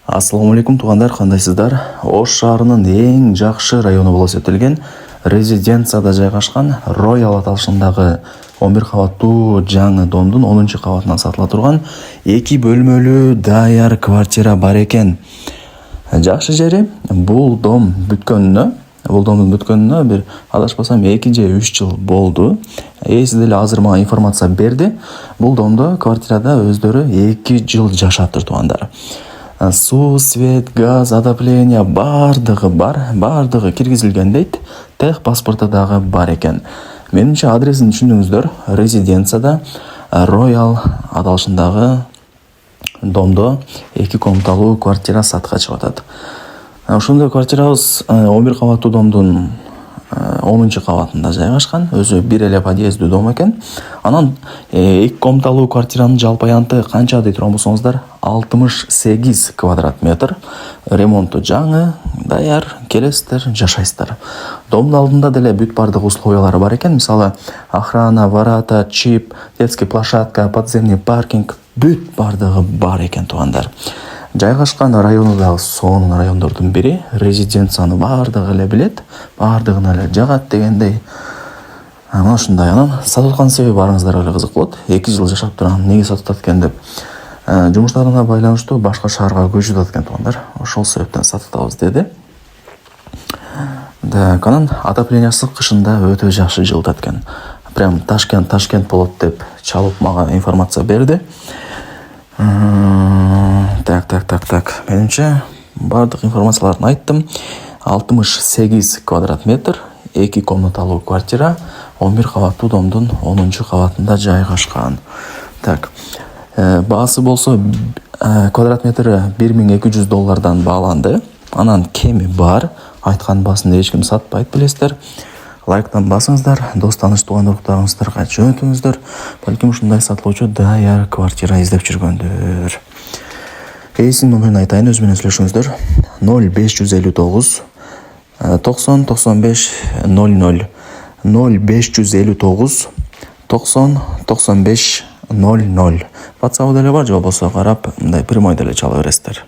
Ассаламу алейкум туугандар, кандайсыздар? Ош шаарынын эң жакшы району болуп эсептелген резиденцияда жайгашкан Royal аталышындагы 11 кабаттуу жаңы домдун 10 кабатынан сатыла турган 2 бөлмөлүү даяр квартира бар экен. Жакшы жери бул домдун бүткөнүнө бир адашпасам 2 же 3 жыл болду. Ээси деле азыр мага информация берди. Бул домдо квартирада өздөрү 2 жыл жашаптыр туугандар. Суу, свет, газ, отопление бардыгы бар, бардыгы киргизилген дейт. Тех паспорту дагы бар экен. Менимче адресин түшүндүңүздөр. Резиденцияда Royal аталышындагы домдо 2 комнаталуу квартира сатка чыгып атат. Ошондой квартирабыз 11 кабаттуу домдун 10 кабатында жайгашкан. Өзү бир эле подъездүү дом экен. Анан 2 комнаталуу квартиранын жалпы аянты канча дей турган болсоңуздар, 68 квадрат метр. Ремонту жаңы, даяр, келесиздер, жашайсыздар. Домдун алдында деле бүт бардык условиялары бар экен. Мисалы, охрана, ворота, чип, детский площадка, подземный паркинг, бүт бардыгы бар экен туугандар. Жайгашкан району дагы сонун райондордун бири. Резиденцияны бардыгы эле билет, бардыгына эле жагат дегендей. Мына ушундай. Анан сатып аткан себеби барыңыздарга эле кызык болот. 2 жыл жашап турган, эмнеге сатып атат экен деп. Жумуштарына байланыштуу башка шаарга көчүп атат экен туугандар. Ошол себептен сатып атабыз деди. Анан отоплениясы кышында өтө жакшы жылытат экен. Прям Ташкент болот деп чалып мага информация берди. Так. Менимче бардык информацияларын айттым. 68 квадрат метр, 2 комнаталуу квартира, 11 кабаттуу домдун 10 кабатында жайгашкан. Так. Баасы болсо квадрат метри $1200 бааланды. Анан кеми бар. Айткан баасын эч ким сатпайт, билесиздер. Лайктан басыңыздар, дос таныш туугандардарыңыздарга жөнөтүңүздөр. Балким ушундай сатылуучу даяр квартира издеп жүргөндөр. Эсин номерин айтайын, өз менен сүйлөшүңүздөр. 0559 90 95 00 0559 90 95 00. WhatsApp деле бар, же болбосо карап мындай прямой деле чала бересиздер.